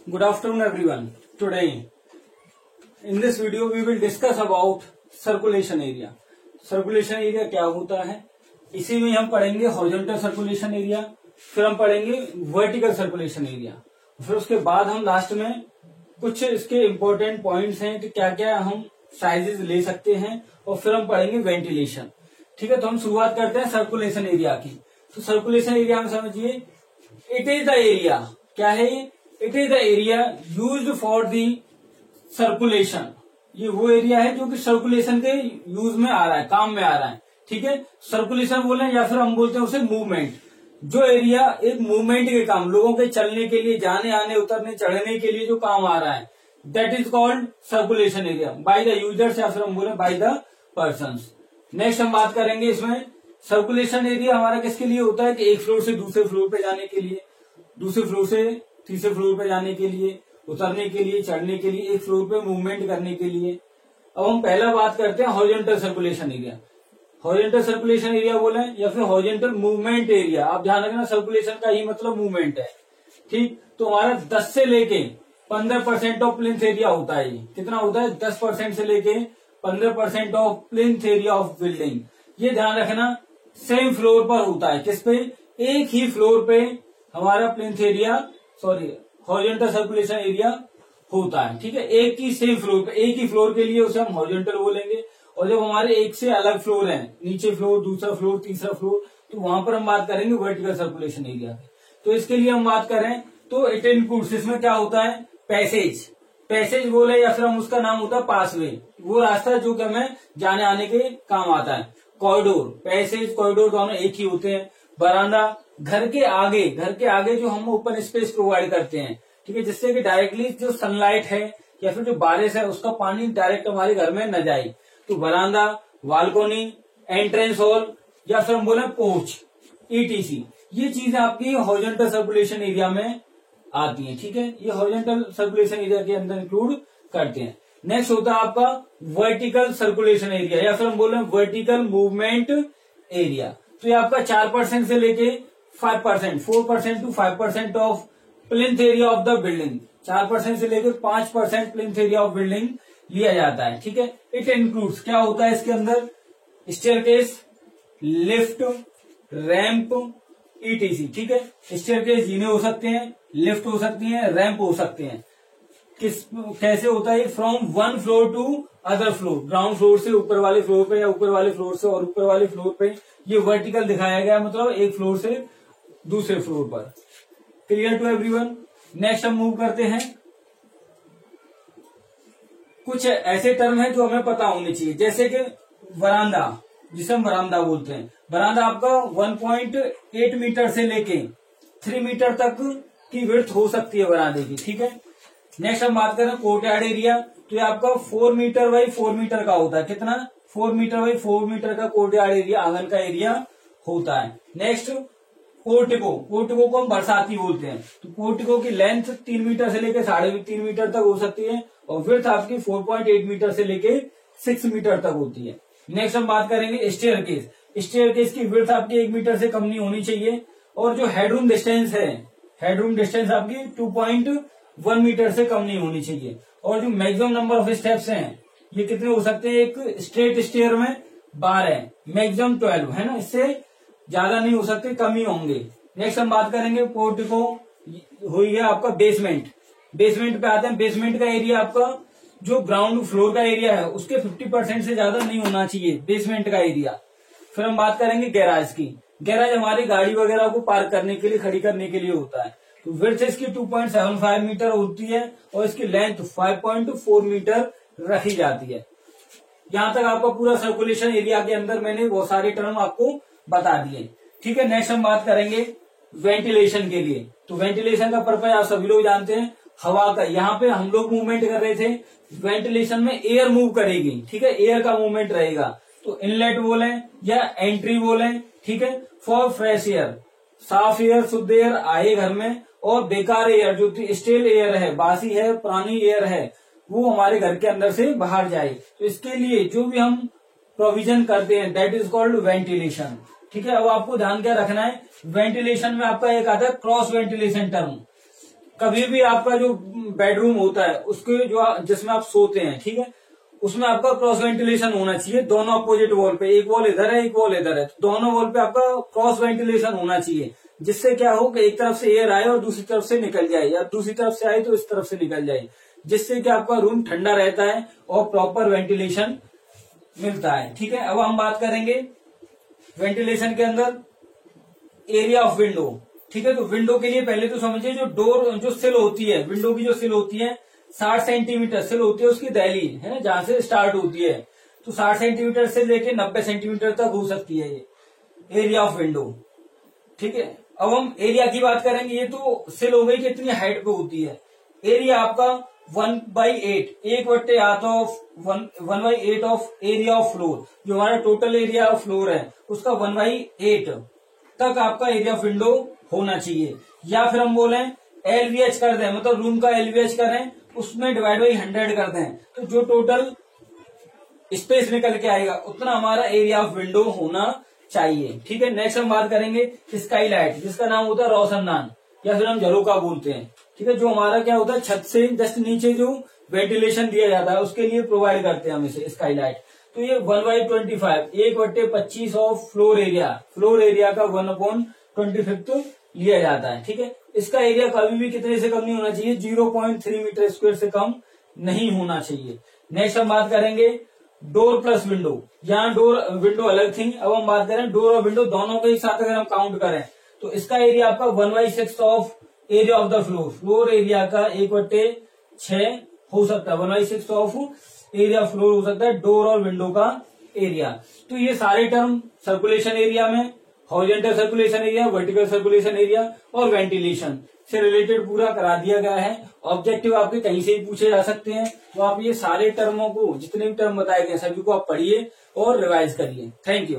Good afternoon everyone. Today in this video we will discuss about circulation area. Circulation area क्या होता है, इसी में हम पढ़ेंगे हॉरिजॉन्टल सर्कुलेशन एरिया, फिर हम पढ़ेंगे वर्टिकल सर्कुलेशन एरिया, फिर उसके बाद हम लास्ट में कुछ इसके इम्पोर्टेंट पॉइंट्स हैं कि क्या क्या हम साइजेस ले सकते हैं, और फिर हम पढ़ेंगे वेंटिलेशन। ठीक है, तो हम शुरुआत करते हैं सर्कुलेशन एरिया की। तो सर्कुलेशन एरिया में समझिए, इट इज द एरिया, क्या है ये? It is the area used for the circulation. ये वो एरिया है जो कि सर्कुलेशन के यूज में आ रहा है, काम में आ रहा है। ठीक है, सर्कुलेशन बोले या फिर हम बोलते हैं उसे मूवमेंट। जो एरिया एक मूवमेंट के काम, लोगों के चलने के लिए, जाने आने, उतरने चढ़ने के लिए जो काम आ रहा है, that is called circulation area by the users, या फिर हम बोले बाय द पर्सन्स। नेक्स्ट हम बात करेंगे इसमें सर्कुलेशन एरिया हमारा किसके लिए होता है कि एक फ्लोर से दूसरे फ्लोर पे जाने के लिए, दूसरे फ्लोर से तीसरे फ्लोर पे जाने के लिए, उतरने के लिए, चढ़ने के लिए, एक फ्लोर पे मूवमेंट करने के लिए। अब हम पहला बात करते हैं horizontal circulation area. Horizontal circulation area बोले या फिर हॉरिजॉन्टल मूवमेंट एरिया, आप ध्यान रखना सर्कुलेशन का ही मतलब मूवमेंट है। ठीक, तो हमारा 10 से लेके 15% ऑफ प्लेन्थ एरिया होता है। कितना होता है? 10% से लेके 15% ऑफ प्लेन्थ एरिया ऑफ बिल्डिंग। ये ध्यान रखना, सेम फ्लोर पर होता है। किस पे? एक ही फ्लोर पे हमारा plinth area, sorry horizontal circulation area होता है। ठीक है, एक ही सेम फ्लोर पे, एक ही फ्लोर के लिए उसे हम हॉरिजॉन्टल बोलेंगे। और जब हमारे एक से अलग फ्लोर है, नीचे फ्लोर, दूसरा फ्लोर, तीसरा फ्लोर, तो वहां पर हम बात करेंगे वर्टिकल सर्कुलेशन एरिया की। तो इसके लिए हम बात करें तो इट इंक्लूड्स, इसमें क्या होता है? पैसेज। पैसेज बोले या फिर हम उसका नाम होता है पासवे, वो रास्ता जो कि हमें जाने आने के काम आता है। कॉरिडोर, पैसेज, कॉरिडोर दोनों एक ही होते हैं। बरामदा, घर के आगे जो हम ओपन स्पेस प्रोवाइड करते हैं, ठीक है, जिससे कि डायरेक्टली जो सनलाइट है या फिर जो बारिश है उसका पानी डायरेक्ट हमारे घर में न जाए। तो बरामदा, बालकोनी, एंट्रेंस हॉल, या फिर हम बोले पोर्च, ETC, ये चीजें आपकी हॉरिजॉन्टल सर्कुलेशन एरिया में आती हैं। ठीक है, ये हॉरिजॉन्टल सर्कुलेशन एरिया के अंदर इंक्लूड करते हैं। नेक्स्ट होता है आपका वर्टिकल सर्कुलेशन एरिया, या फिर हम बोल रहे हैं वर्टिकल मूवमेंट एरिया। तो ये आपका 4% से लेके 5%, 4% to 5% of plinth area of the building, 4% से लेकर 5% प्लिंथ एरिया ऑफ बिल्डिंग लिया जाता है। ठीक है, इट इंक्लूड्स, क्या होता है इसके अंदर? Staircase, lift, ramp, ETC। ठीक है, स्टेयरकेस जीने हो सकते हैं, लिफ्ट हो सकती है, रैंप हो सकते हैं। कैसे होता है? From one floor to other floor, ground floor से ऊपर वाले फ्लोर पे, या ऊपर वाले फ्लोर से और ऊपर वाले फ्लोर पे। ये वर्टिकल दिखाया गया, मतलब एक फ्लोर से दूसरे फ्लोर पर। Clear to everyone? नेक्स्ट हम मूव करते हैं। कुछ ऐसे टर्म है जो हमें पता होने चाहिए, जैसे कि वरांदा, जिसे हम वरांदा बोलते हैं। वरांदा आपका 1.8 मीटर से लेके 3 मीटर तक की विड्थ हो सकती है वरांदे की। ठीक है, नेक्स्ट हम बात करें कोर्टयार्ड एरिया। तो ये आपका 4 मीटर बाई 4 मीटर का होता है। कितना? 4 मीटर बाई 4 मीटर का कोर्टयार्ड एरिया, आंगन का एरिया होता है। नेक्स्ट पोर्टिको, पोर्टिको को हम बरसाती बोलते हैं। तो पोर्टिको की लेंथ 3 मीटर से लेकर 3.5 मीटर तक हो सकती है, और विड्थ आपकी 4.8 मीटर से लेके 6 मीटर तक होती है। नेक्स्ट हम बात करेंगे स्टेयरकेस। स्टेयरकेस की विड्थ आपकी 1 मीटर से कम नहीं होनी चाहिए, और जो हेडरूम डिस्टेंस है, हेडरूम डिस्टेंस आपकी 2.1 मीटर से कम नहीं होनी चाहिए। और जो मैक्सिमम नंबर ऑफ स्टेप्स हैं, ये कितने हो सकते हैं? एक स्ट्रेट स्टेयर में 12, मैक्सिमम 12 है ना, इससे ज्यादा नहीं हो सकते, कम ही होंगे। नेक्स्ट हम बात करेंगे पोर्टिको हुई है आपका बेसमेंट। बेसमेंट पे आते हैं। बेसमेंट का एरिया आपका जो ग्राउंड फ्लोर का एरिया है उसके 50% से ज्यादा नहीं होना चाहिए बेसमेंट का एरिया। फिर हम बात करेंगे गैराज की। गैराज हमारी गाड़ी वगैरह को पार्क करने के लिए, खड़ी करने के लिए होता है। तो विड्थ इसकी 2.75 मीटर होती है, और इसकी लेंथ 5.4 मीटर रखी जाती है। यहां तक आपका पूरा सर्कुलेशन एरिया के अंदर मैंने वो सारे टर्म आपको बता दिए। ठीक है, नेक्स्ट हम बात करेंगे वेंटिलेशन के लिए। तो वेंटिलेशन का पर्पज आप सभी लोग जानते हैं, हवा का। यहाँ पे हम लोग मूवमेंट कर रहे थे, वेंटिलेशन में एयर मूव करेगी। ठीक है, एयर का मूवमेंट रहेगा। तो इनलेट बोले या एंट्री बोले, ठीक है, फॉर फ्रेश एयर, साफ एयर, शुद्ध एयर आए घर में, और बेकार एयर जो स्टेल एयर है, बासी है, पुरानी एयर है, वो हमारे घर के अंदर से बाहर जाए। तो इसके लिए जो भी हम प्रोविजन करते हैं, दैट इज कॉल्ड वेंटिलेशन। ठीक है, अब आपको ध्यान क्या रखना है, वेंटिलेशन में आपका एक आता है क्रॉस वेंटिलेशन टर्म। कभी भी आपका जो बेडरूम होता है उसके जो जिसमें आप सोते हैं, ठीक है, उसमें आपका क्रॉस वेंटिलेशन होना चाहिए दोनों अपोजिट वॉल पे। एक वॉल इधर है, एक वॉल इधर है, तो दोनों वॉल पे आपका क्रॉस वेंटिलेशन होना चाहिए, जिससे क्या हो कि एक तरफ से एयर आए और दूसरी तरफ से निकल जाए, या दूसरी तरफ से आए तो इस तरफ से निकल जाए, जिससे कि आपका रूम ठंडा रहता है और प्रॉपर वेंटिलेशन मिलता है। ठीक है, अब हम बात करेंगे वेंटिलेशन के अंदर एरिया ऑफ विंडो। ठीक है, तो विंडो के लिए पहले तो समझिए जो डोर जो सिल होती है, विंडो की जो सिल होती है 60 सेंटीमीटर सिल होती है उसकी दहली, है ना, जहां से स्टार्ट होती है, तो 60 सेंटीमीटर से लेके 90 सेंटीमीटर तक हो सकती है ये एरिया ऑफ विंडो। ठीक है, अब हम एरिया की बात करेंगे। ये तो सिल हो गई कितनी हाइट पे होती है। एरिया आपका 1/8 1/8 of 1/8 of area of floor, जो हमारा टोटल एरिया ऑफ फ्लोर है उसका 1/8 तक आपका एरिया ऑफ विंडो होना चाहिए। या फिर हम बोले LVH कर दें, मतलब रूम का LVH करें, उसमें डिवाइड बाई 100 कर दें, तो जो टोटल स्पेस निकल के आएगा उतना हमारा एरिया ऑफ विंडो होना चाहिए। ठीक है, नेक्स्ट हम बात करेंगे स्काई लाइट, जिसका नाम होता है रोशनदान या फिर हम झरोका बोलते हैं। ठीक है, जो हमारा क्या होता है छत से जस्ट नीचे जो वेंटिलेशन दिया जाता है उसके लिए प्रोवाइड करते हैं हम इसे स्काई लाइट। तो ये 1/25 1/25 ऑफ फ्लोर एरिया का 1/25 लिया जाता है। ठीक है, इसका एरिया कभी भी कितने से कम नहीं होना चाहिए, 0.3 मीटर स्क्वायर से कम नहीं होना चाहिए। नेक्स्ट हम बात करेंगे डोर प्लस विंडो। यहाँ डोर विंडो अलग थी, अब हम बात करें डोर और विंडो दोनों के एक साथ अगर हम काउंट करें तो इसका एरिया आपका 1/6 of area of the floor area का 1/6 हो सकता है, 1/6 ऑफ एरिया फ्लोर हो सकता है डोर और विंडो का एरिया। तो ये सारे टर्म सर्कुलेशन एरिया में horizontal circulation area, vertical circulation area और वेंटिलेशन से रिलेटेड पूरा करा दिया गया है। ऑब्जेक्टिव आपके कहीं से भी पूछे जा सकते हैं, तो आप ये सारे टर्मों को, जितने भी टर्म बताए गए सभी को आप पढ़िए और रिवाइज करिए। Thank you.